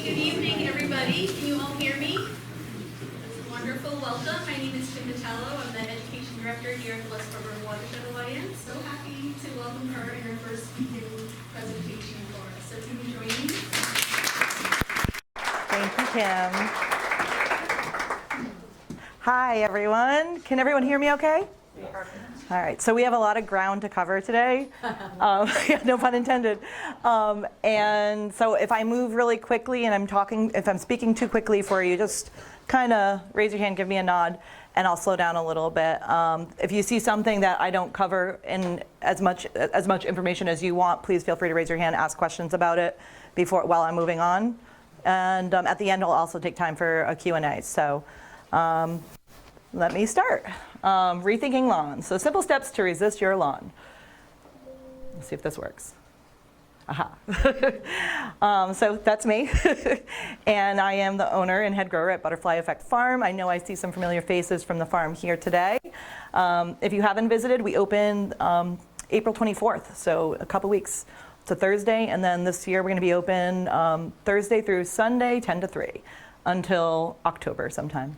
Good evening, everybody. Can you all hear me? Wonderful. Welcome. My name is Detrimental. I'm the Education Director here at the Westport Watershed Alliance. So happy to welcome her in her first speaking presentation for us. So can you join me? Thank you, Kim. Hi, everyone. Can everyone hear me okay? All right, so we have a lot of ground to cover today. Yeah, no pun intended. And so if I move really quickly and if I'm speaking too quickly for you, just kind of raise your hand, give me a nod, and I'll slow down a little bit. If you see something that I don't cover in as much information as you want, please feel free to raise your hand, ask questions about it while I'm moving on. And at the end, I'll also take time for a Q&A. So let me start. Rethinking lawns. So simple steps to resist your lawn. Let's see if this works. Aha. So that's me. And I am the owner and head grower at Butterfly Effect Farm. I know I see some familiar faces from the farm here today. If you haven't visited, we opened April 24th, so a couple weeks. It's a Thursday, and then this year we're going to be open Thursday through Sunday, 10 to 3, until October sometime.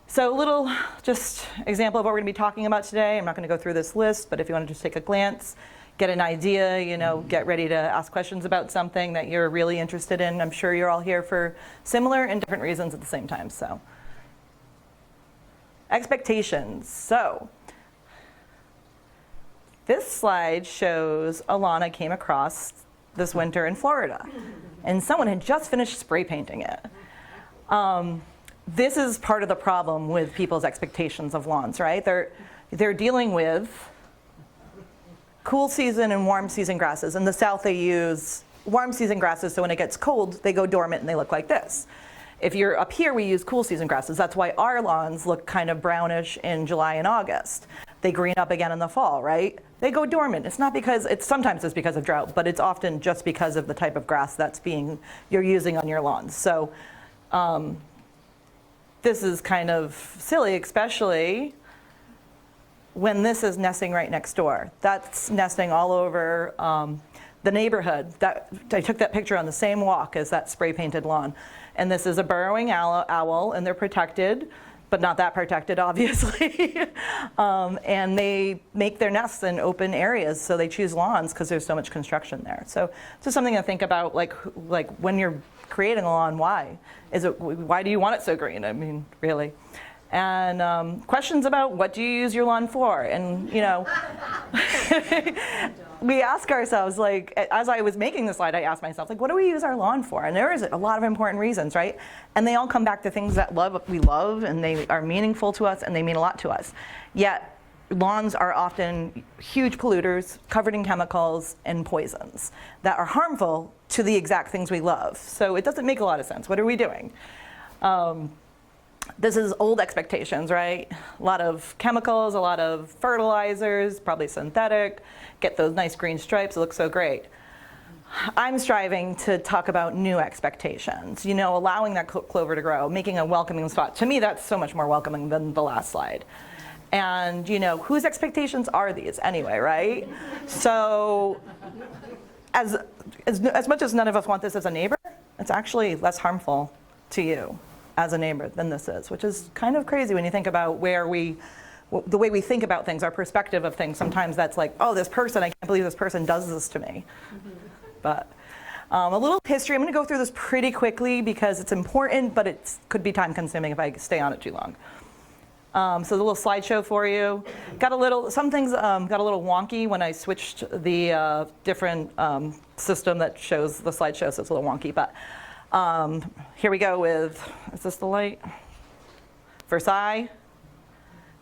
So a little just example of what we're going to be talking about today. I'm not going to go through this list, but if you want to just take a glance, get an idea, get ready to ask questions about something that you're really interested in. I'm sure you're all here for similar and different reasons at the same time. So expectations. So this slide shows a lawn I came across this winter in Florida, and someone had just finished spray painting it. This is part of the problem with people's expectations of lawns, right? They're dealing with cool season and warm season grasses. In the South, they use warm season grasses, so when it gets cold, they go dormant and they look like this. If you're up here, we use cool season grasses. That's why our lawns look kind of brownish in July and August. They green up again in the fall, right? They go dormant. Sometimes it's because of drought, but it's often just because of the type of grass you're using on your lawns. So this is kind of silly, especially when this is nesting right next door. That's nesting all over the neighborhood. I took that picture on the same walk as that spray painted lawn. And this is a burrowing owl, and they're protected, but not that protected, obviously. And they make their nests in open areas, so they choose lawns because there's so much construction there. So it's just something to think about, like when you're creating a lawn, why do you want it so green? I mean, really. And questions about what do you use your lawn for? And we ask ourselves, as I was making the slide, I asked myself, what do we use our lawn for? And there is a lot of important reasons, right? And they all come back to things that we love, and they are meaningful to us, and they mean a lot to us. Yet lawns are often huge polluters covered in chemicals and poisons that are harmful to the exact things we love. So it doesn't make a lot of sense. What are we doing? This is old expectations, right? A lot of chemicals, a lot of fertilizers, probably synthetic, get those nice green stripes, it looks so great. I'm striving to talk about new expectations, allowing that clover to grow, making a welcoming spot. To me, that's so much more welcoming than the last slide. And whose expectations are these anyway, right? So as much as none of us want this as a neighbor, it's actually less harmful to you as a neighbor than this is, which is kind of crazy when you think about the way we think about things, our perspective of things. Sometimes that's like, oh, this person, I can't believe this person does this to me. But a little history. I'm going to go through this pretty quickly because it's important, but it could be time consuming if I stay on it too long. So the little slideshow for you. Some things got a little wonky when I switched the different system that shows the slideshow, so it's a little wonky. But here we go with, is this the light? Versailles.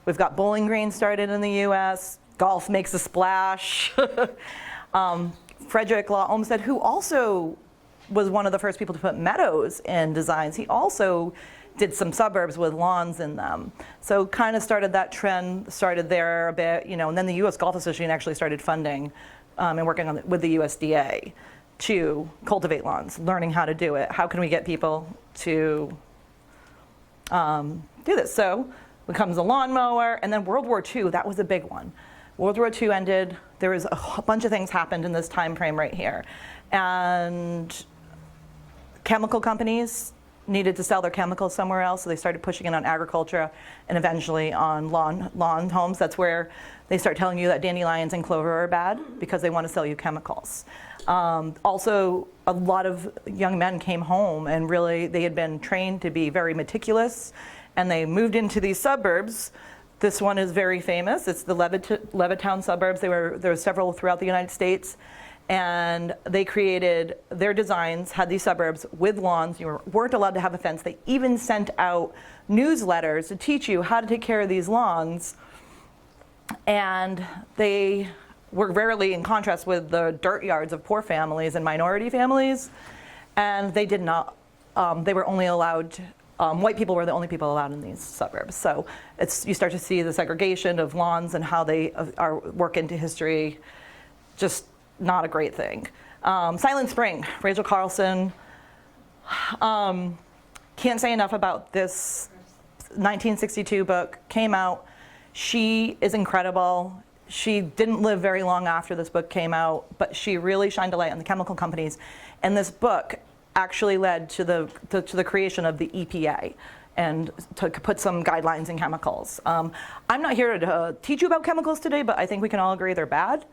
We've got Bowling Green started in the US. Golf makes a splash. Frederick Law Olmsted, who also was one of the first people to put meadows in designs, he also did some suburbs with lawns in them. So kind of started that trend, started there a bit, and then the US Golf Association actually started funding and working with the USDA to cultivate lawns, learning how to do it. How can we get people to do this? So becomes a lawnmower, and then World War II, that was a big one. World War II ended, there was a bunch of things happened in this time frame right here. And chemical companies needed to sell their chemicals somewhere else, so they started pushing it on agriculture and eventually on lawn homes. That's where they start telling you that dandelions and clover are bad because they want to sell you chemicals. Also, a lot of young men came home and really they had been trained to be very meticulous, and they moved into these suburbs. This one is very famous. It's the Levittown suburbs. There were several throughout the United States. And they created their designs, had these suburbs with lawns. You weren't allowed to have a fence. They even sent out newsletters to teach you how to take care of these lawns. And they were rarely in contrast with the dirt yards of poor families and minority families. And they did not, they were only allowed, white people were the only people allowed in these suburbs. So you start to see the segregation of lawns and how they work into history. Just not a great thing. Silent Spring, Rachel Carlson. Can't say enough about this 1962 book. Came out. She is incredible. She didn't live very long after this book came out, but she really shined a light on the chemical companies. And this book actually led to the creation of the EPA and to put some guidelines in chemicals. I'm not here to teach you about chemicals today, but I think we can all agree they're bad.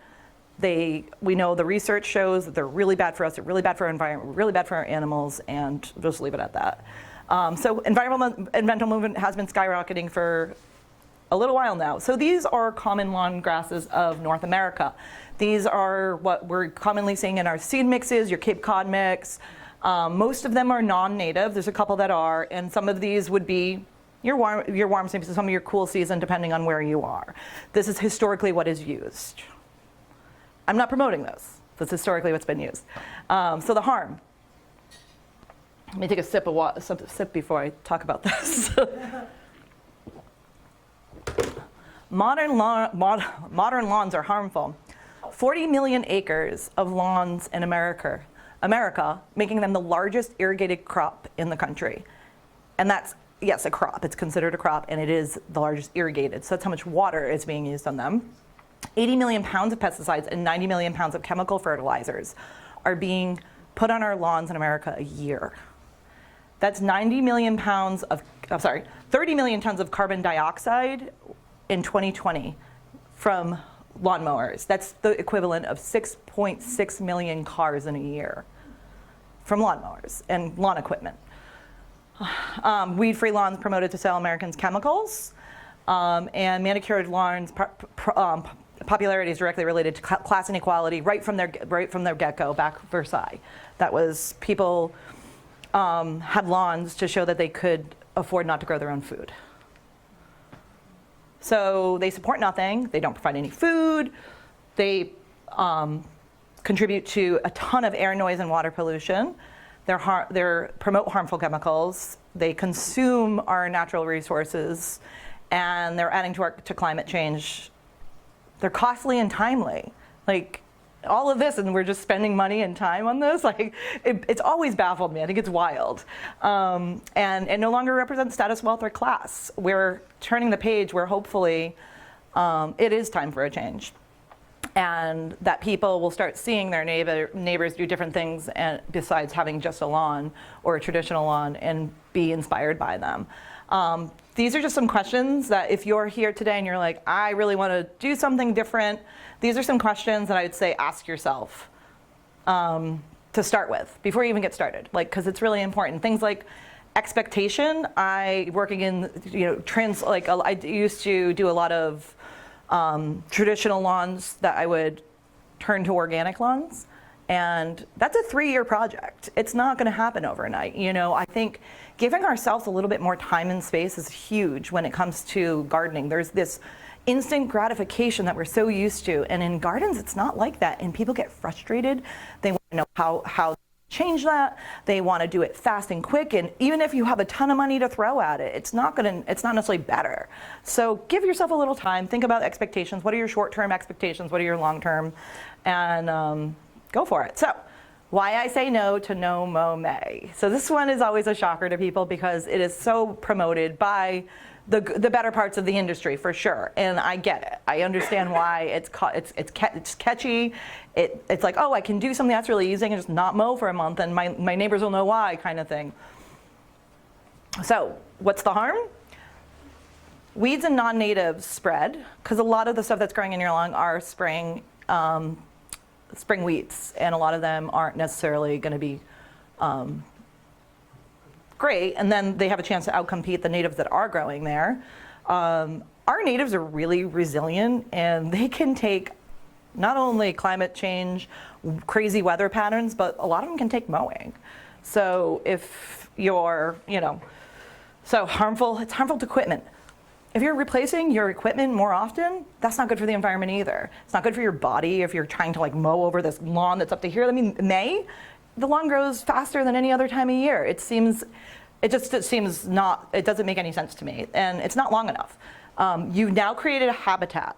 We know the research shows that they're really bad for us, they're really bad for our environment, really bad for our animals, and just leave it at that. So environmental movement has been skyrocketing for a little while now. So these are common lawn grasses of North America. These are what we're commonly seeing in our seed mixes, your Cape Cod mix. Most of them are non-native. There's a couple that are, and some of these would be your warm season, some of your cool season, depending on where you are. This is historically what is used. I'm not promoting this. That's historically what's been used. So the harm. Let me take a sip of water, sip before I talk about this. Modern lawns are harmful. 40 million acres of lawns in America, making them the largest irrigated crop in the country. And that's, yes, a crop. It's considered a crop, and it is the largest irrigated. So that's how much water is being used on them. 80 million pounds of pesticides and 90 million pounds of chemical fertilizers are being put on our lawns in America a year. That's 90 million pounds of, 30 million tons of carbon dioxide in 2020 from lawnmowers. That's the equivalent of 6.6 million cars in a year from lawnmowers and lawn equipment. Weed-free lawns promoted to sell Americans chemicals, and manicured lawns popularity is directly related to class inequality right from their get-go back Versailles. That was people had lawns to show that they could afford not to grow their own food. So they support nothing. They don't provide any food. They contribute to a ton of air, noise, and water pollution. They promote harmful chemicals. They consume our natural resources, and they're adding to climate change. They're costly and timely. Like all of this, and we're just spending money and time on this. Like it's always baffled me. I think it's wild, and it no longer represents status, wealth, or class. We're turning the page where hopefully it is time for a change, and that people will start seeing their neighbors do different things and besides having just a lawn or a traditional lawn, and be inspired by them. These are just some questions that if you're here today and you're like, I really want to do something different, these are some questions that I would say ask yourself to start with before you even get started. Like, because it's really important. Things like expectation. Working in, I used to do a lot of traditional lawns that I would turn to organic lawns. And that's a 3-year project. It's not going to happen overnight. I think giving ourselves a little bit more time and space is huge when it comes to gardening. There's this instant gratification that we're so used to. And in gardens, it's not like that. And people get frustrated. They want to know how to change that. They want to do it fast and quick. And even if you have a ton of money to throw at it, it's not necessarily better. So give yourself a little time. Think about expectations. What are your short-term expectations? What are your long-term? And go for it. So, why I say no to No Mow May. So this one is always a shocker to people because it is so promoted by the better parts of the industry for sure, and I get it. I understand why it's catchy. It's like, oh, I can do something that's really easy and just not mow for a month, and my neighbors will know why, kind of thing. So what's the harm? Weeds and non-natives spread, because a lot of the stuff that's growing in your lawn are spring weeds, and a lot of them aren't necessarily going to be great, and then they have a chance to outcompete the natives that are growing there. Our natives are really resilient, and they can take not only climate change, crazy weather patterns, but a lot of them can take mowing. So if you're, so it's harmful to equipment. If you're replacing your equipment more often, that's not good for the environment either. It's not good for your body if you're trying to mow over this lawn that's up to here. I mean, the lawn grows faster than any other time of year. It doesn't make any sense to me, and it's not long enough. You've now created a habitat,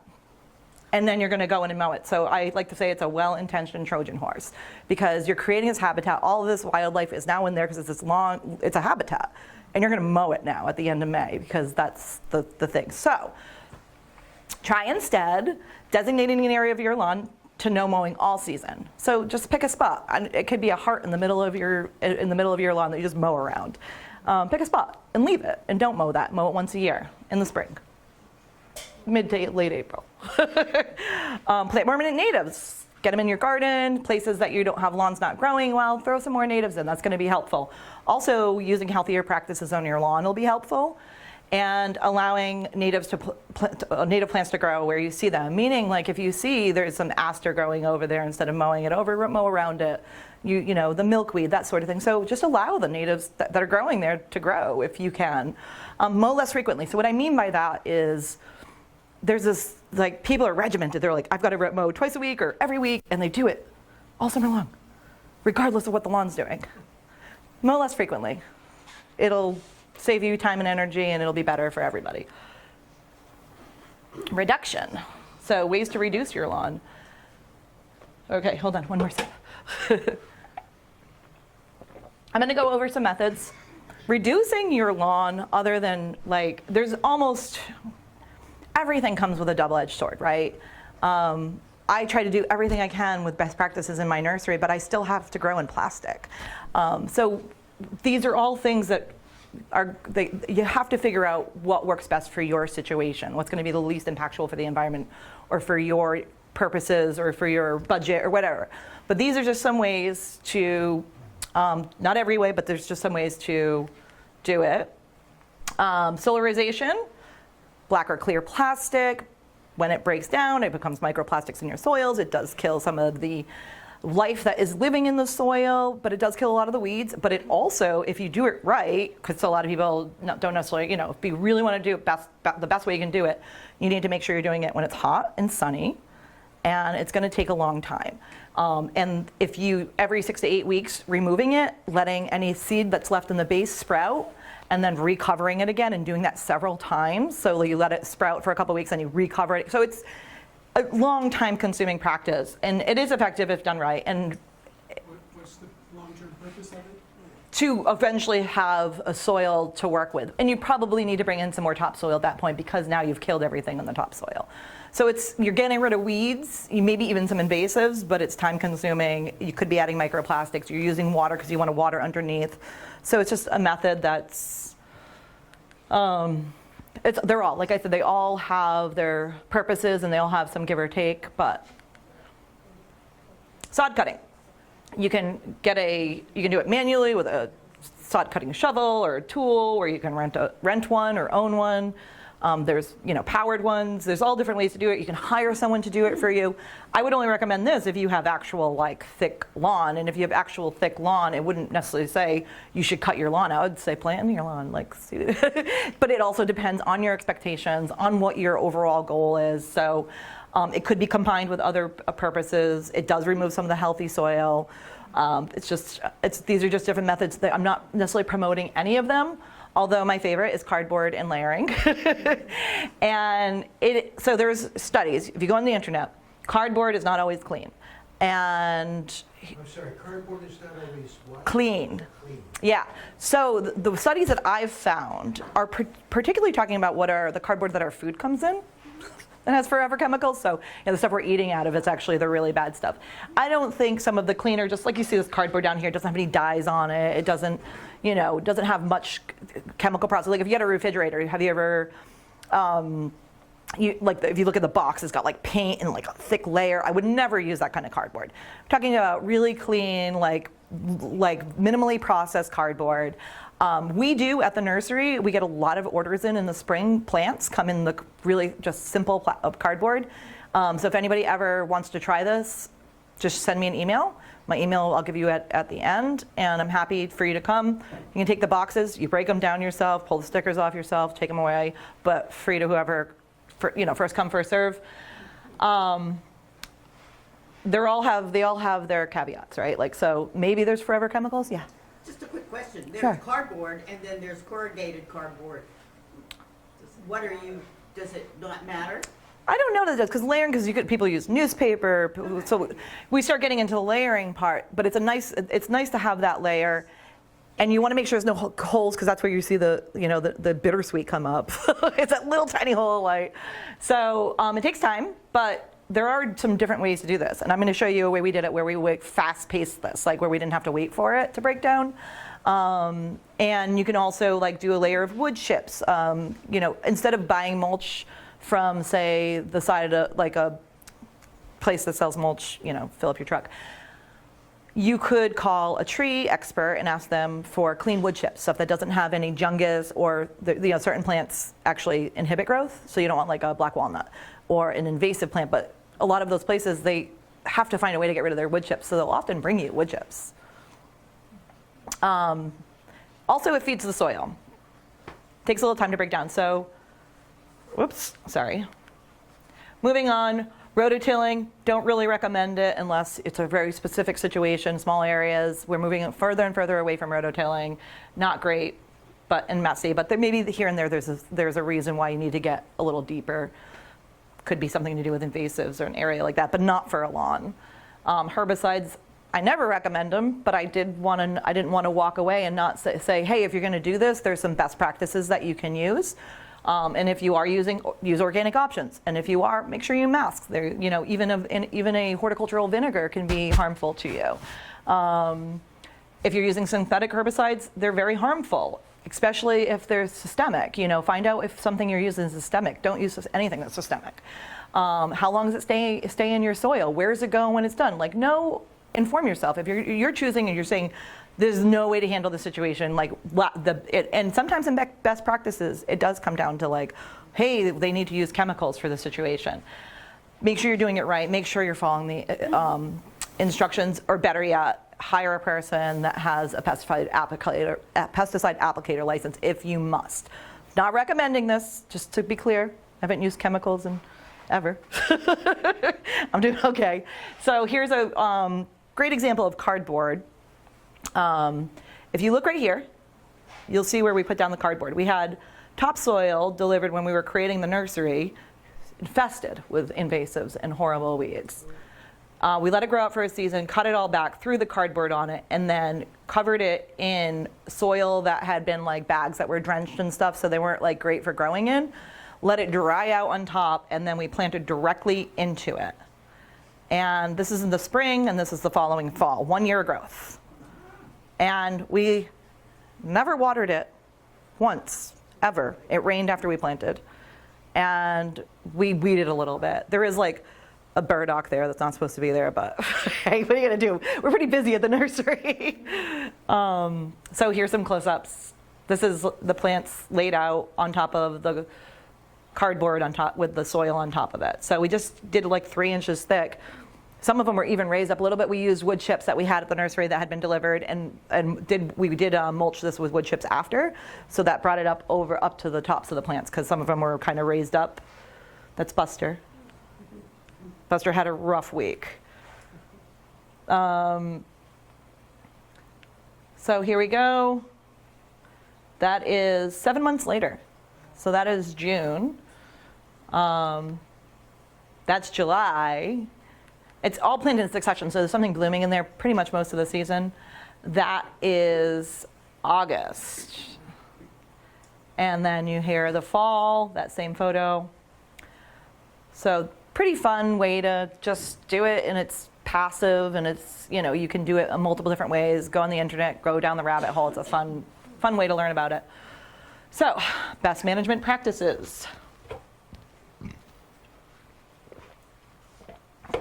and then you're going to go in and mow it. So I like to say it's a well-intentioned Trojan horse, because you're creating this habitat. All of this wildlife is now in there because it's a habitat, and you're going to mow it now at the end of May, because that's the thing. So try instead designating an area of your lawn to no mowing all season. So just pick a spot. It could be a heart in the middle of your lawn that you just mow around. Pick a spot and leave it, and don't mow that. Mow it once a year in the spring, mid to late April. Plant permanent natives. Get them in your garden, places that you don't have lawns not growing well. Throw some more natives in. That's going to be helpful. Also, using healthier practices on your lawn will be helpful. And allowing native plants to grow where you see them. Meaning, if you see there's some aster growing over there, instead of mowing it over, mow around it. The milkweed, that sort of thing. So just allow the natives that are growing there to grow if you can. Mow less frequently. So what I mean by that is, there's this, people are regimented. They're like, I've got to mow twice a week or every week, and they do it all summer long, regardless of what the lawn's doing. Mow less frequently. It'll save you time and energy, and it'll be better for everybody. Reduction. So ways to reduce your lawn. Okay, hold on, one more step. I'm going to go over some methods. Reducing your lawn, other than there's almost everything comes with a double-edged sword, right? I try to do everything I can with best practices in my nursery, but I still have to grow in plastic. So these are all things that you have to figure out what works best for your situation, what's going to be the least impactful for the environment or for your purposes or for your budget or whatever. But these are just some ways to, not every way, but there's just some ways to do it. Solarization, black or clear plastic. When it breaks down, it becomes microplastics in your soils. It does kill some of the life that is living in the soil, but it does kill a lot of the weeds. But it also, if you do it right, because a lot of people don't necessarily, if you really want to do it the best way you can do it, you need to make sure you're doing it when it's hot and sunny, and it's going to take a long time. And if you, every 6 to 8 weeks, removing it, letting any seed that's left in the base sprout, and then recovering it again and doing that several times. So you let it sprout for a couple of weeks and you recover it. So it's a long time consuming practice, and it is effective if done right. And what's the long-term purpose of it? To eventually have a soil to work with. And you probably need to bring in some more topsoil at that point, because now you've killed everything in the topsoil. So you're getting rid of weeds, maybe even some invasives, but it's time consuming. You could be adding microplastics. You're using water because you want to water underneath. So it's just a method that's, they're all, like I said, they all have their purposes and they all have some give or take, but sod cutting. You can do it manually with a sod cutting shovel or a tool, or you can rent one or own one. There's powered ones. There's all different ways to do it. You can hire someone to do it for you. I would only recommend this if you have actual thick lawn. And if you have actual thick lawn, it wouldn't necessarily say you should cut your lawn. I would say plan your lawn. But it also depends on your expectations, on what your overall goal is. So it could be combined with other purposes. It does remove some of the healthy soil. These are just different methods. I'm not necessarily promoting any of them, although my favorite is cardboard and layering. And so there's studies. If you go on the internet, cardboard is not always clean. And I'm sorry, cardboard is not always what? clean. Clean. Yeah. So the studies that I've found are particularly talking about what are the cardboard that our food comes in and has forever chemicals. So the stuff we're eating out of, it's actually the really bad stuff. I don't think some of the cleaner, just like you see this cardboard down here, it doesn't have any dyes on it. It doesn't, doesn't have much chemical process. Like if you had a refrigerator, have you ever, if you look at the box, it's got like paint and like a thick layer. I would never use that kind of cardboard. I'm talking about really clean, like minimally processed cardboard. We do at the nursery, we get a lot of orders in the spring. Plants come in the really just simple cardboard. So if anybody ever wants to try this, just send me an email. My email I'll give you at the end, and I'm happy for you to come. You can take the boxes, you break them down yourself, pull the stickers off yourself, take them away, but free to whoever, first come, first serve. They all have their caveats, right? Like, so maybe there's forever chemicals, yeah. Just a quick question. There's Sure. cardboard and then there's corrugated cardboard. Does it not matter? I don't know that it does, because layering, people use newspaper, so we start getting into the layering part, but it's nice to have that layer. And you want to make sure there's no holes, because that's where you see the bittersweet come up. It's that little tiny hole of light. So it takes time, but there are some different ways to do this. And I'm going to show you a way we did it where we fast-paced this, like where we didn't have to wait for it to break down. And you can also do a layer of wood chips. Instead of buying mulch from, say, the side of a place that sells mulch, fill up your truck. You could call a tree expert and ask them for clean wood chips, stuff that doesn't have any fungus, or certain plants actually inhibit growth, so you don't want like a black walnut or an invasive plant. But a lot of those places, they have to find a way to get rid of their wood chips, so they'll often bring you wood chips. Also, it feeds the soil. Takes a little time to break down. So, whoops, sorry. Moving on. Rototilling, don't really recommend it unless it's a very specific situation, small areas. We're moving further and further away from rototilling. Not great, and messy, but there, maybe here and there there's a reason why you need to get a little deeper. Could be something to do with invasives or an area like that, but not for a lawn. Herbicides, I never recommend them, but I didn't want to walk away and not say, hey, if you're going to do this, there's some best practices that you can use. And if you are use organic options. And if you are, make sure you mask. There, even a horticultural vinegar can be harmful to you. If you're using synthetic herbicides, they're very harmful, especially if they're systemic. Find out if something you're using is systemic. Don't use anything that's systemic. How long does it stay in your soil? Where does it go when it's done? Inform yourself. If you're choosing and you're saying, there's no way to handle the situation, and sometimes in best practices, it does come down to hey, they need to use chemicals for the situation. Make sure you're doing it right. Make sure you're following the instructions, or better yet, hire a person that has a pesticide applicator license if you must. Not recommending this, just to be clear. I haven't used chemicals in ever. I'm doing okay. So here's a great example of cardboard. If you look right here, you'll see where we put down the cardboard. We had topsoil delivered when we were creating the nursery, infested with invasives and horrible weeds. We let it grow out for a season, cut it all back, threw the cardboard on it, and then covered it in soil that had been bags that were drenched and stuff, so they weren't great for growing in. Let it dry out on top, and then we planted directly into it. And this is in the spring, and this is the following fall, 1 year growth. And we never watered it once, ever. It rained after we planted. And we weeded a little bit. There is a burdock there that's not supposed to be there, but hey, what are you gonna do? We're pretty busy at the nursery. So here's some close-ups. This is the plants laid out on top of the cardboard on top with the soil on top of it. So we just did 3 inches thick. Some of them were even raised up a little bit. We used wood chips that we had at the nursery that had been delivered, and we did mulch this with wood chips after, so that brought it up to the tops of the plants, because some of them were kind of raised up. That's Buster. Buster had a rough week. So here we go. That is 7 months later. So that is June. That's July. It's all planted in succession, so there's something blooming in there pretty much most of the season. That is August. And then you hear the fall, that same photo. So pretty fun way to just do it, and it's passive, and it's, you can do it in multiple different ways. Go on the internet, go down the rabbit hole. It's a fun way to learn about it. So, best management practices.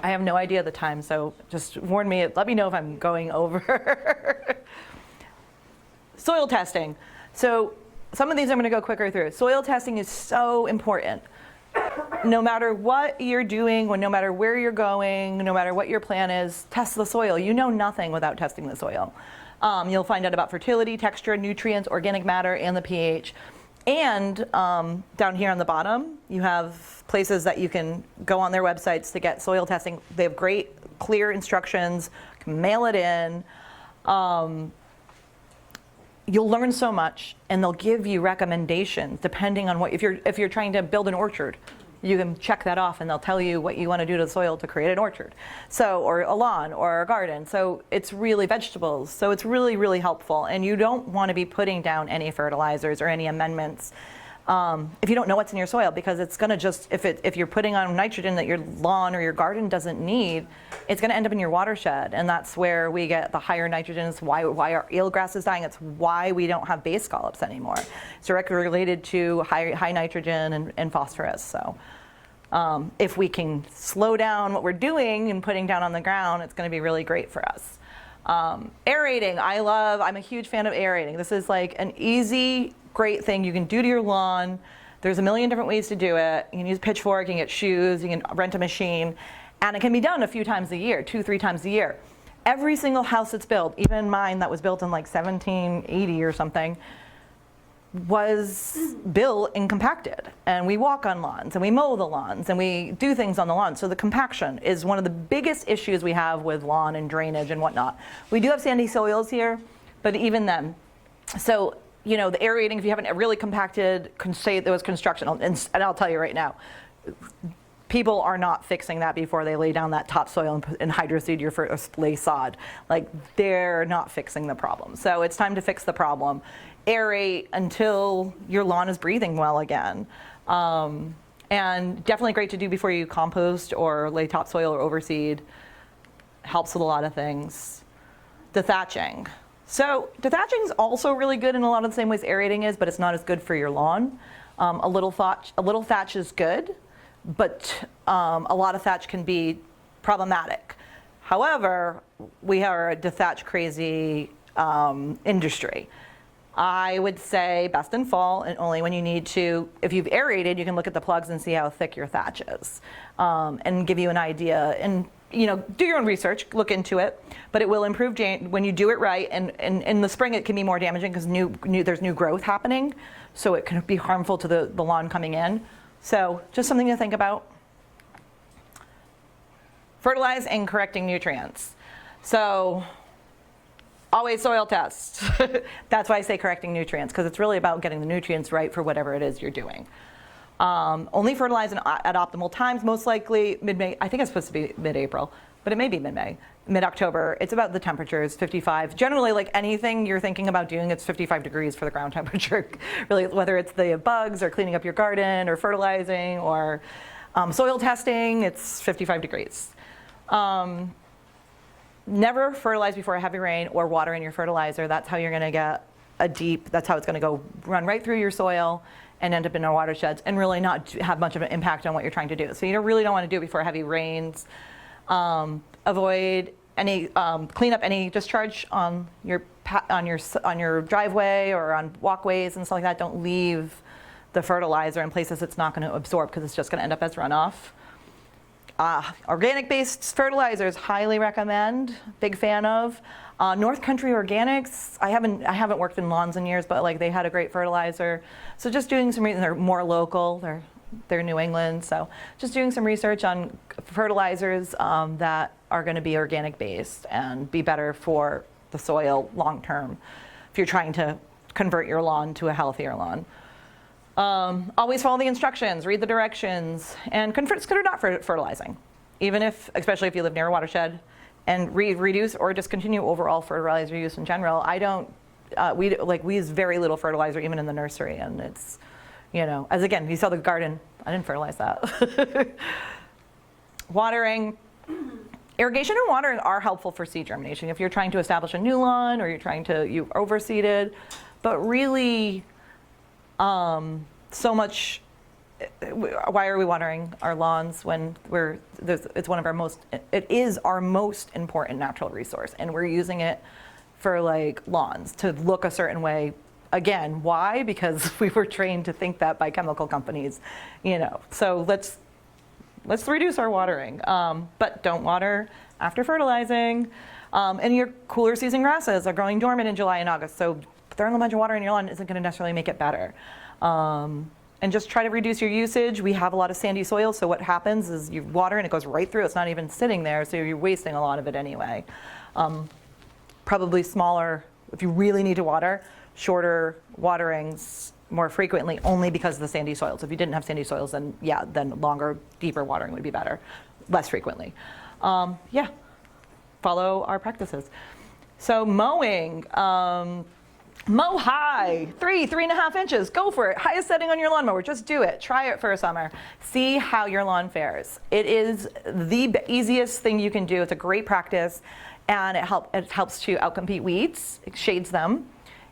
I have no idea the time, so just warn me, let me know if I'm going over. Soil testing. So some of these I'm going to go quicker through. Soil testing is so important. No matter what you're doing, no matter where you're going, no matter what your plan is, test the soil. You know nothing without testing the soil. You'll find out about fertility, texture, nutrients, organic matter, and the pH. And down here on the bottom, you have places that you can go on their websites to get soil testing. They have great, clear instructions. You can mail it in. You'll learn so much, and they'll give you recommendations depending on what. If you're trying to build an orchard, you can check that off, and they'll tell you what you want to do to the soil to create an orchard, or a lawn or a garden. So it's really vegetables. So it's really, really helpful. And you don't want to be putting down any fertilizers or any amendments if you don't know what's in your soil, because it's going to just, if you're putting on nitrogen that your lawn or your garden doesn't need, it's going to end up in your watershed. And that's where we get the higher nitrogens, why our eelgrass is dying. It's why we don't have bay scallops anymore. It's directly related to high nitrogen and phosphorus. So if we can slow down what we're doing and putting down on the ground, it's going to be really great for us. Aerating, I'm a huge fan of aerating. This is like an easy, great thing you can do to your lawn. There's a million different ways to do it. You can use a pitchfork, you can get shoes, you can rent a machine, and it can be done a few times a year, 2-3 times a year. Every single house that's built, even mine that was built in like 1780 or something, was built and compacted. And we walk on lawns, and we mow the lawns, and we do things on the lawn. So the compaction is one of the biggest issues we have with lawn and drainage and whatnot. We do have sandy soils here, but even then. So, the aerating, if you haven't really compacted, say there was construction, and I'll tell you right now, people are not fixing that before they lay down that topsoil and hydroseed your first lay sod. Like, they're not fixing the problem. So it's time to fix the problem. Aerate until your lawn is breathing well again. And definitely great to do before you compost or lay topsoil or overseed. Helps with a lot of things. Dethatching. So dethatching is also really good in a lot of the same ways aerating is, but it's not as good for your lawn. A little thatch is good, but a lot of thatch can be problematic. However, we are a dethatch crazy industry. I would say best in fall, and only when you need to. If you've aerated, you can look at the plugs and see how thick your thatch is, and give you an idea. And do your own research, look into it, but it will improve when you do it right. And in the spring, it can be more damaging because there's new growth happening, so it can be harmful to the lawn coming in. So just something to think about. Fertilize and correcting nutrients. So always soil test. That's why I say correcting nutrients, because it's really about getting the nutrients right for whatever it is you're doing. Only fertilize at optimal times, most likely mid-May. I think it's supposed to be mid-April, but it may be mid-May, mid-October. It's about the temperatures, 55. Generally, like anything you're thinking about doing, it's 55 degrees for the ground temperature. Really, whether it's the bugs or cleaning up your garden or fertilizing or soil testing, it's 55 degrees. Never fertilize before a heavy rain or water in your fertilizer. That's how you're going to get that's how it's going to run right through your soil and end up in our watersheds and really not have much of an impact on what you're trying to do. So you really don't want to do it before heavy rains. Avoid any, clean up any discharge on your driveway or on walkways and stuff like that. Don't leave the fertilizer in places it's not going to absorb, because it's just going to end up as runoff. Organic-based fertilizers, highly recommend. Big fan of. North Country Organics, I haven't worked in lawns in years, but they had a great fertilizer. So just doing some reason, they're more local. They're New England, so just doing some research on fertilizers that are going to be organic-based and be better for the soil long-term if you're trying to convert your lawn to a healthier lawn. Always follow the instructions, read the directions, and consider not fertilizing. even if, especially if you live near a watershed, and reduce or discontinue overall fertilizer use in general. I don't, we use very little fertilizer even in the nursery, and it's, as again, you saw the garden, I didn't fertilize that. Watering. Irrigation and watering are helpful for seed germination if you're trying to establish a new lawn or you overseeded, but really so much. Why are we watering our lawns when it's one of our it is our most important natural resource, and we're using it for like lawns to look a certain way. Again, why? Because we were trained to think that by chemical companies, so let's reduce our watering, but don't water after fertilizing. And your cooler season grasses are growing dormant in July and August, so throwing a bunch of water in your lawn isn't going to necessarily make it better. And just try to reduce your usage. We have a lot of sandy soil, so what happens is you water and it goes right through. It's not even sitting there, so you're wasting a lot of it anyway. Probably smaller, if you really need to water, shorter waterings more frequently, only because of the sandy soils. If you didn't have sandy soils, then then longer, deeper watering would be better, less frequently. Follow our practices. So mowing. Mow high, 3.5 inches, go for it. Highest setting on your lawnmower, just do it. Try it for a summer. See how your lawn fares. It is the easiest thing you can do. It's a great practice, and it helps to outcompete weeds. It shades them.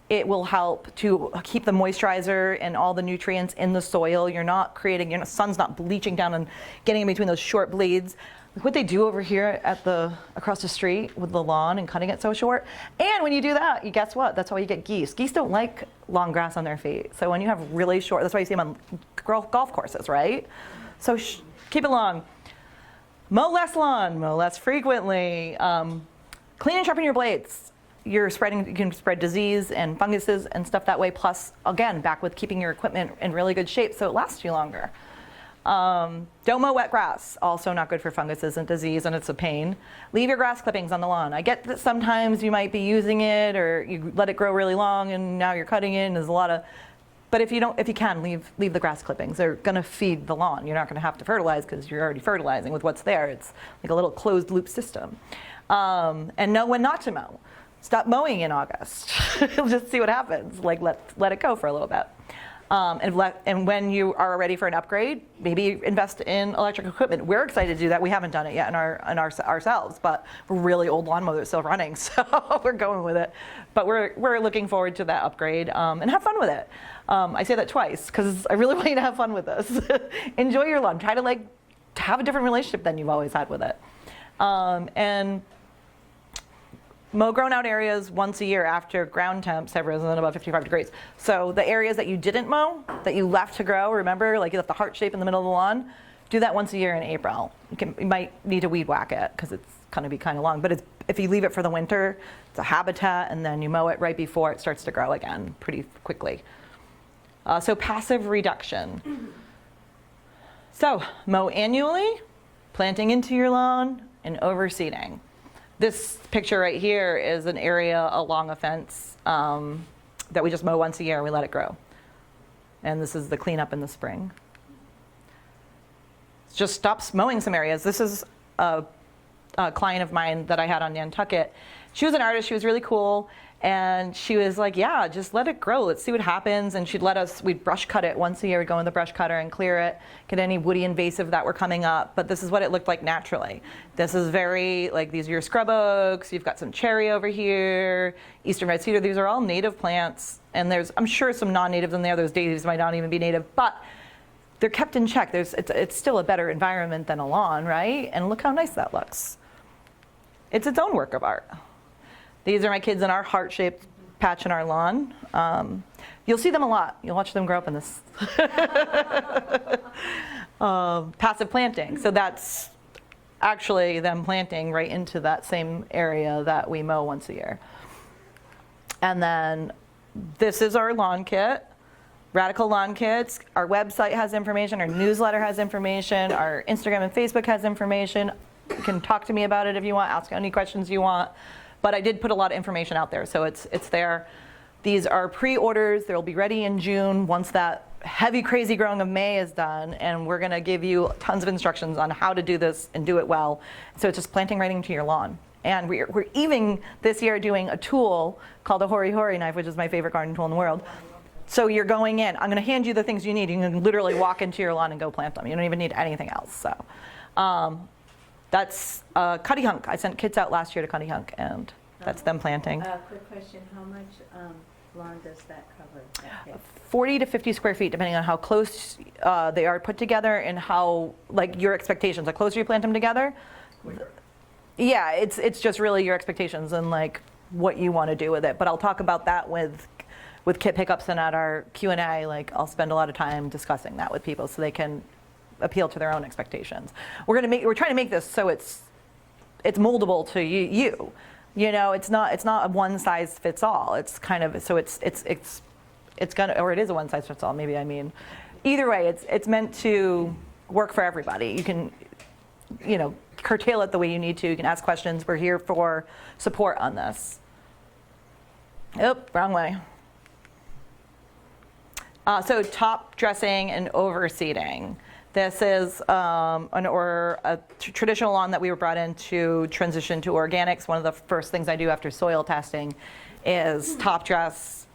It will help to keep the moisturizer and all the nutrients in the soil. You're not creating, sun's not bleaching down and getting in between those short blades. What they do over here across the street with the lawn and cutting it so short. And when you do that, guess what? That's why you get geese. Geese don't like long grass on their feet. So when you have really short, that's why you see them on golf courses, right? So keep it long. Mow less lawn, mow less frequently. Clean and sharpen your blades. You can spread disease and funguses and stuff that way. Plus, again, back with keeping your equipment in really good shape so it lasts you longer. Don't mow wet grass, also not good for funguses and disease, and it's a pain. Leave your grass clippings on the lawn. I get that sometimes you might be using it or you let it grow really long and now you're cutting it and there's a lot of, but if you can, leave the grass clippings. They're gonna feed the lawn. You're not gonna have to fertilize because you're already fertilizing with what's there. It's like a little closed loop system. And know when not to mow. Stop mowing in August. Just see what happens. Like let it go for a little bit. And when you are ready for an upgrade, maybe invest in electric equipment. We're excited to do that. We haven't done it yet ourselves, but we're really old lawnmower that's still running, so we're going with it. But we're looking forward to that upgrade and have fun with it. I say that twice because I really want you to have fun with this. Enjoy your lawn. Try to have a different relationship than you've always had with it. And mow grown out areas once a year after ground temps have risen above 55 degrees. So the areas that you didn't mow, that you left to grow, remember, like you left the heart shape in the middle of the lawn, do that once a year in April. You might need to weed whack it because it's going to be kind of long. But if you leave it for the winter, it's a habitat, and then you mow it right before it starts to grow again pretty quickly. So passive reduction. So mow annually, planting into your lawn, and overseeding. This picture right here is an area along a fence that we just mow once a year and we let it grow. And this is the cleanup in the spring. Just stops mowing some areas. This is a client of mine that I had on Nantucket. She was an artist, she was really cool. And she was like, yeah, just let it grow. Let's see what happens. And we'd brush cut it once a year. We'd go in the brush cutter and clear it, get any woody invasive that were coming up. But this is what it looked like naturally. This is these are your scrub oaks. You've got some cherry over here, eastern red cedar. These are all native plants. And I'm sure some non-natives in there. Those daisies might not even be native, but they're kept in check. It's still a better environment than a lawn, right? And look how nice that looks. It's its own work of art. These are my kids in our heart-shaped patch in our lawn. You'll see them a lot. You'll watch them grow up in this. Passive planting. So that's actually them planting right into that same area that we mow once a year. And then this is our lawn kit. Radical Lawn Kits. Our website has information. Our newsletter has information. Our Instagram and Facebook has information. You can talk to me about it if you want. Ask any questions you want. But I did put a lot of information out there, so it's there. These are pre-orders. They'll be ready in June once that heavy, crazy growing of May is done, and we're going to give you tons of instructions on how to do this and do it well. So it's just planting right into your lawn. And we're even this year doing a tool called a Hori Hori knife, which is my favorite garden tool in the world. So you're going in. I'm going to hand you the things you need. You can literally walk into your lawn and go plant them. You don't even need anything else. So that's Cuddy Hunk. I sent kids out last year to Cuddy Hunk, and that's them planting. Quick question, how much lawn does that cover? Okay. 40 to 50 square feet, depending on how close they are put together and how, like, your expectations. The closer you plant them together, yeah, it's just really your expectations and like what you want to do with it. But I'll talk about that with kit pickups and at our Q&A. Like, I'll spend a lot of time discussing that with people so they can appeal to their own expectations. We're trying to make this so it's moldable to you. You know, it's not a one size fits all. It's kind of, so it's gonna, or it is a one size fits all. Maybe I mean, either way, it's meant to work for everybody. You can, you know, curtail it the way you need to. You can ask questions. We're here for support on this. Oop, wrong way. So top dressing and overseeding. This is a traditional lawn that we were brought in to transition to organics. One of the first things I do after soil testing is top dress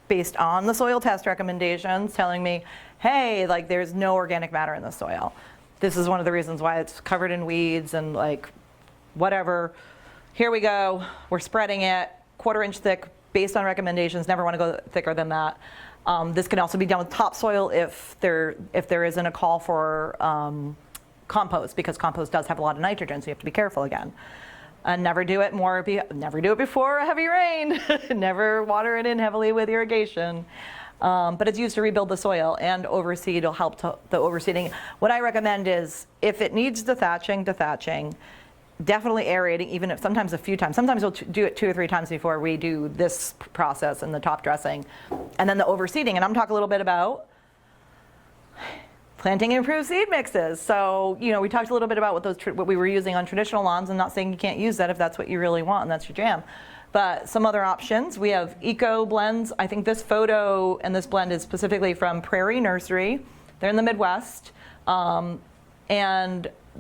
based on the soil test recommendations, telling me, hey, like, there's no organic matter in the soil. This is one of the reasons why it's covered in weeds and like whatever. Here we go. We're spreading it 1/4 inch thick based on recommendations. Never want to go thicker than that. This can also be done with topsoil if there isn't a call for compost, because compost does have a lot of nitrogen, so you have to be careful again. And never do it before a heavy rain. Never water it in heavily with irrigation. But it's used to rebuild the soil, and overseed will help to the overseeding. What I recommend is, if it needs dethatching, definitely aerating, even if sometimes a few times. Sometimes we'll do it 2 or 3 times before we do this process and the top dressing. And then the overseeding, and I'm talking a little bit about planting improved seed mixes. So, you know, we talked a little bit about what we were using on traditional lawns. I'm not saying you can't use that if that's what you really want and that's your jam. But some other options, we have eco blends. I think this photo and this blend is specifically from Prairie Nursery. They're in the Midwest.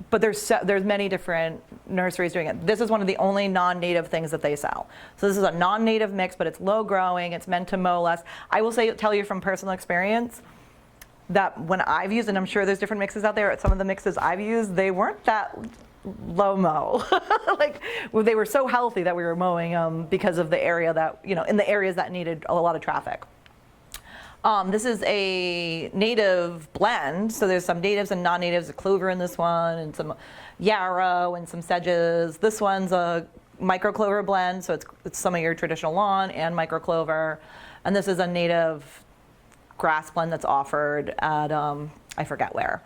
But there's many different nurseries doing it. This is one of the only non-native things that they sell. So this is a non-native mix, but it's low growing. It's meant to mow less. I will tell you from personal experience that when I've used, and I'm sure there's different mixes out there, some of the mixes I've used, they weren't that low mow. Like, they were so healthy that we were mowing because of the area that, you know, in the areas that needed a lot of traffic. This is a native blend, so there's some natives and non-natives, a clover in this one, and some yarrow and some sedges. This one's a micro clover blend, so it's some of your traditional lawn and micro clover. And this is a native grass blend that's offered at, I forget where.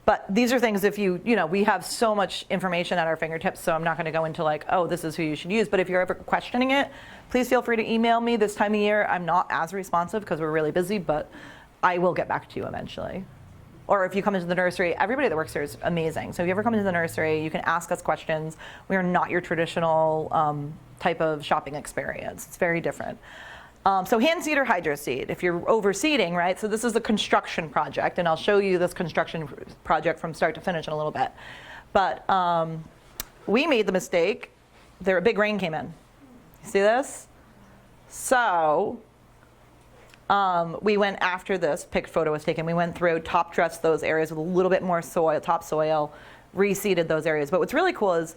But these are things, if you know, we have so much information at our fingertips, so I'm not going to go into like, oh, this is who you should use. But if you're ever questioning it, please feel free to email me. This time of year, I'm not as responsive because we're really busy, but I will get back to you eventually. Or if you come into the nursery, everybody that works here is amazing. So if you ever come into the nursery, you can ask us questions. We are not your traditional type of shopping experience. It's very different. So hand seed or hydro seed, if you're overseeding, right? So this is a construction project, and I'll show you this construction project from start to finish in a little bit. But we made the mistake. A big rain came in. You see this? So we went after this photo was taken. We went through, top dressed those areas with a little bit more soil, topsoil, reseeded those areas. But what's really cool is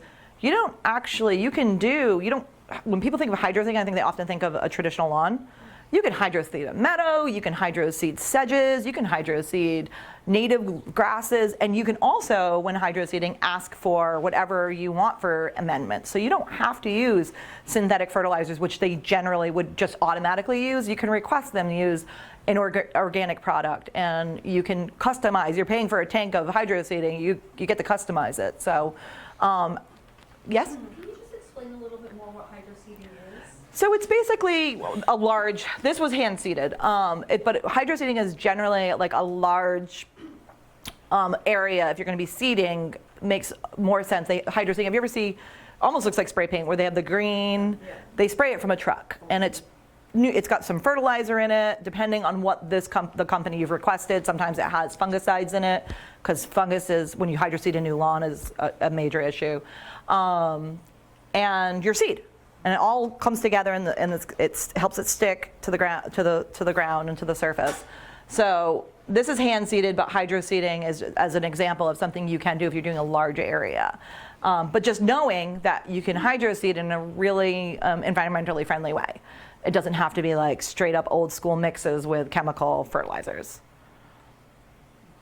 when people think of hydro seeding, I think they often think of a traditional lawn. You can hydro seed a meadow, you can hydro seed sedges, you can hydro seed native grasses, and you can also, when hydro seeding, ask for whatever you want for amendments. So you don't have to use synthetic fertilizers, which they generally would just automatically use. You can request them to use an organic product, and you can customize. You're paying for a tank of hydro seeding, you get to customize it. So, yes? Can you just explain a little bit more what hydro seeding is? So it's basically this was hand seeded, but hydro seeding is generally like a large area. If you're going to be seeding, makes more sense. Hydro seeding, almost looks like spray paint, where they have the green, they spray it from a truck, and it's it's got some fertilizer in it, depending on what the company you've requested. Sometimes it has fungicides in it, because fungus is, when you hydroseed a new lawn, is a major issue. And your seed. And it all comes together, and it helps it stick to the ground, to the ground and to the surface. So this is hand seeded, but hydro seeding is as an example of something you can do if you're doing a large area. But just knowing that you can hydro seed in a really environmentally friendly way. It doesn't have to be like straight up old school mixes with chemical fertilizers.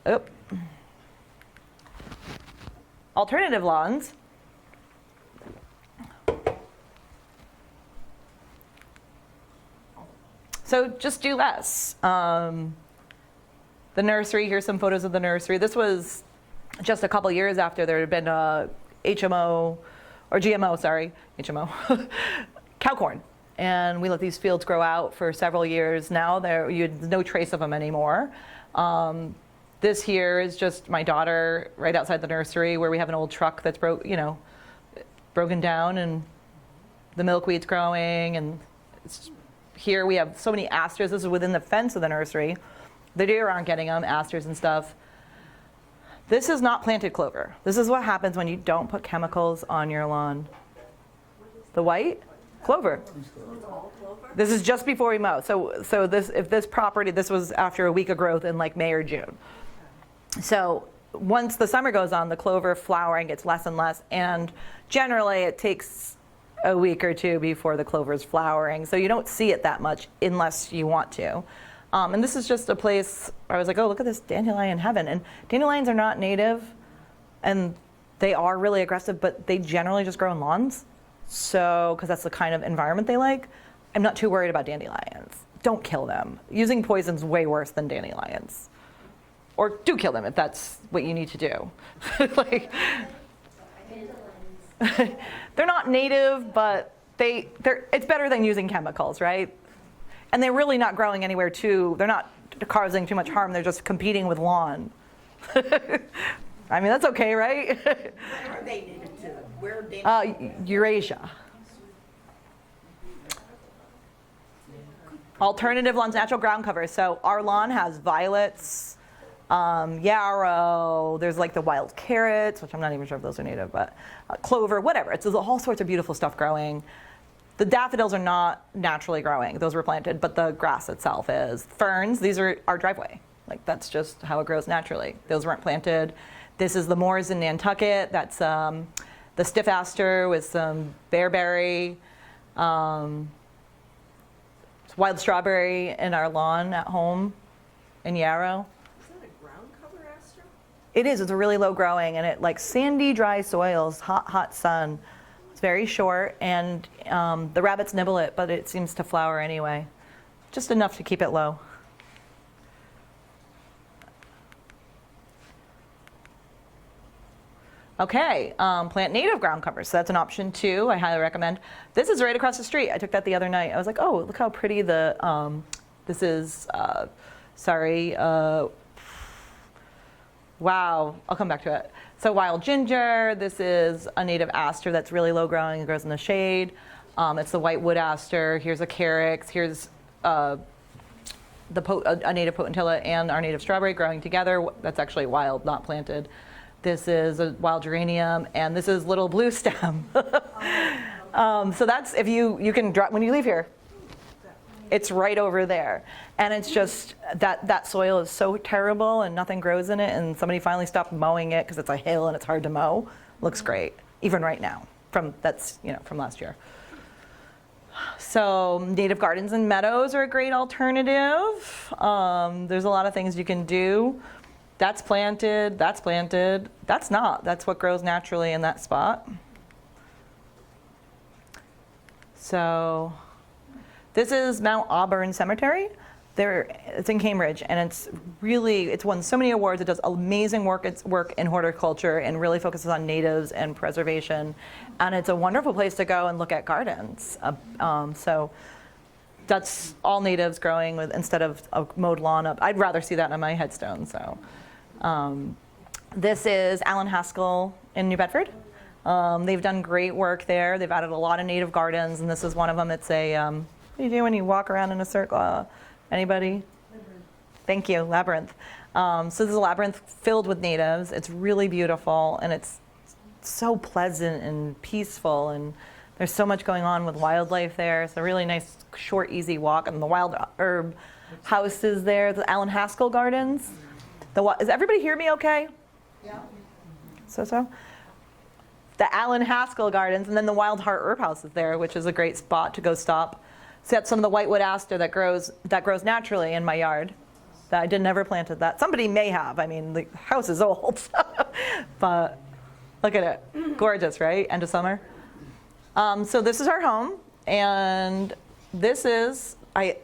Oop. Alternative lawns. So just do less. The nursery, here's some photos of the nursery. This was just a couple years after there had been a HMO, or GMO, sorry, HMO, cow corn. And we let these fields grow out for several years. Now there's no trace of them anymore. This here is just my daughter right outside the nursery, where we have an old truck that's broken down, and the milkweed's growing. And here we have so many asters. This is within the fence of the nursery. The deer aren't getting them, asters and stuff. This is not planted clover. This is what happens when you don't put chemicals on your lawn. The white clover. This is just before we mow. So this property, this was after a week of growth in like May or June. So once the summer goes on, the clover flowering gets less and less, and generally it takes a week or two before the clover is flowering. So you don't see it that much unless you want to. And this is just a place where I was like, oh, look at this dandelion heaven. And dandelions are not native, and they are really aggressive, but they generally just grow in lawns. So, because that's the kind of environment they like. I'm not too worried about dandelions. Don't kill them. Using poison's way worse than dandelions. Or do kill them if that's what you need to do. They're not native, but it's better than using chemicals, right? And they're really not growing anywhere they're not causing too much harm, they're just competing with lawn. I mean, that's okay, right? Where are they native to? Where are they? Eurasia. Alternative lawns, natural ground covers. So our lawn has violets, yarrow, there's like the wild carrots, which I'm not even sure if those are native, but clover, whatever. There's all sorts of beautiful stuff growing. The daffodils are not naturally growing. Those were planted, but the grass itself is. Ferns, these are our driveway. Like, that's just how it grows naturally. Those weren't planted. This is the moors in Nantucket. That's the stiff aster with some bearberry, wild strawberry in our lawn at home in yarrow. Is that a ground cover aster? It is. It's a really low growing, and it like sandy, dry soils, hot sun. It's very short, and the rabbits nibble it, but it seems to flower anyway. Just enough to keep it low. Okay, plant native ground covers. So that's an option too. I highly recommend. This is right across the street. I took that the other night. I was like, oh, look how pretty this is. Wow, I'll come back to it. So wild ginger, this is a native aster that's really low growing. It grows in the shade. It's the white wood aster. Here's a carex. Here's a native potentilla and our native strawberry growing together. That's actually wild, not planted. This is a wild geranium, and this is little blue stem. So that's, if you can drop, when you leave here, it's right over there. And it's just that soil is so terrible and nothing grows in it, and somebody finally stopped mowing it because it's a hill and it's hard to mow. Looks great, even right now, from last year. So native gardens and meadows are a great alternative. There's a lot of things you can do. That's planted, that's planted. That's not. That's what grows naturally in that spot. So this is Mount Auburn Cemetery. It's in Cambridge, and it's won so many awards. It does amazing work. It's work in horticulture and really focuses on natives and preservation. And it's a wonderful place to go and look at gardens. So that's all natives growing with, instead of a mowed lawn up. I'd rather see that on my headstone. So this is Alan Haskell in New Bedford. They've done great work there. They've added a lot of native gardens, and this is one of them. It's a do you do when you walk around in a circle? Anybody? Thank you, labyrinth. So this is a labyrinth filled with natives. It's really beautiful, and it's so pleasant and peaceful, and there's so much going on with wildlife there. It's a really nice, short, easy walk. And the wild herb house is there, the Alan Haskell Gardens. Is everybody hear me okay? Yeah. So? The Alan Haskell Gardens, and then the Wild Heart Herb House is there, which is a great spot to go stop. See, that's some of the whitewood aster that grows naturally in my yard. That I did never planted that. Somebody may have. I mean, the house is old, but look at it, gorgeous, right? End of summer. So this is our home, and this is, I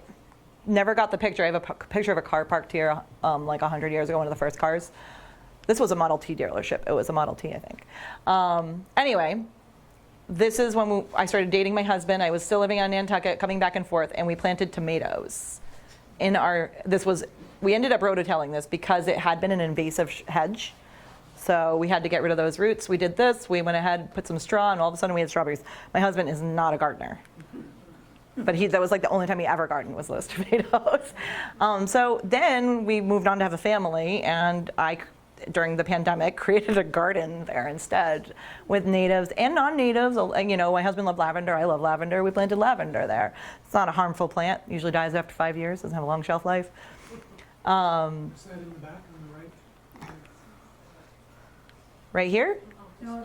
never got the picture. I have a picture of a car parked here like 100 years ago, one of the first cars. This was a Model T dealership. It was a Model T, I think. Anyway, this is when I started dating my husband. I was still living on Nantucket, coming back and forth, and we planted tomatoes. We ended up rototilling this because it had been an invasive hedge. So we had to get rid of those roots. We did this. We went ahead, put some straw, and all of a sudden we had strawberries. My husband is not a gardener. But that was like the only time he ever gardened was those tomatoes. So then we moved on to have a family, and I, during the pandemic, created a garden there instead with natives and non-natives. You know, my husband loved lavender. I love lavender. We planted lavender there. It's not a harmful plant. Usually dies after 5 years. Doesn't have a long shelf life. Is that in the back on the right? Right here? Oh,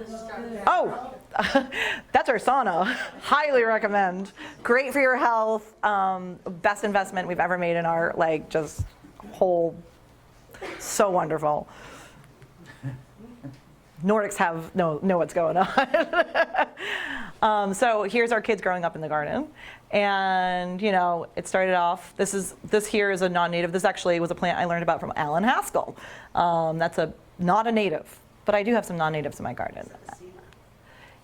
that's our sauna. Highly recommend. Great for your health. Best investment we've ever made in our just whole. So wonderful. Nordics know what's going on. So here's our kids growing up in the garden, and it started off. This here is a non-native. This actually was a plant I learned about from Alan Haskell. That's not a native, but I do have some non-natives in my garden.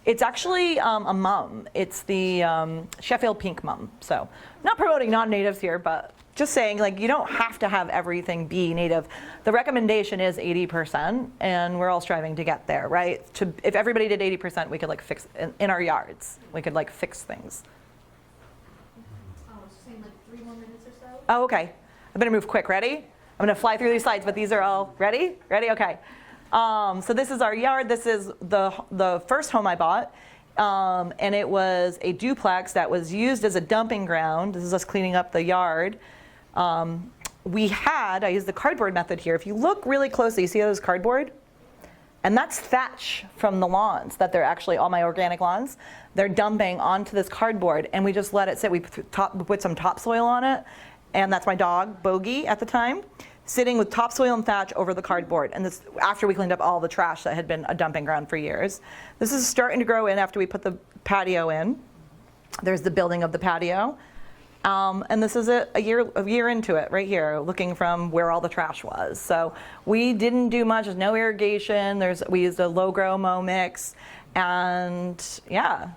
It's actually a mum. It's the Sheffield pink mum. So not promoting non-natives here, but just saying, you don't have to have everything be native. The recommendation is 80%, and we're all striving to get there, right? If everybody did 80%, we could fix in our yards. We could fix things. Saying 3 more minutes or so. Oh, okay. I better move quick. Ready? I'm gonna fly through these slides, but these are all ready. Ready? Okay. So this is our yard. This is the first home I bought. And it was a duplex that was used as a dumping ground. This is us cleaning up the yard. I used the cardboard method here. If you look really closely, you see those cardboard? And that's thatch from the lawns, that they're actually all my organic lawns. They're dumping onto this cardboard, and we just let it sit. We put some topsoil on it, and that's my dog, Bogey, at the time, sitting with topsoil and thatch over the cardboard. And this after we cleaned up all the trash that had been a dumping ground for years. This is starting to grow in after we put the patio in. There's the building of the patio. And this is a year into it right here, looking from where all the trash was. So we didn't do much. There's no irrigation. We used a low grow mow mix, and yeah.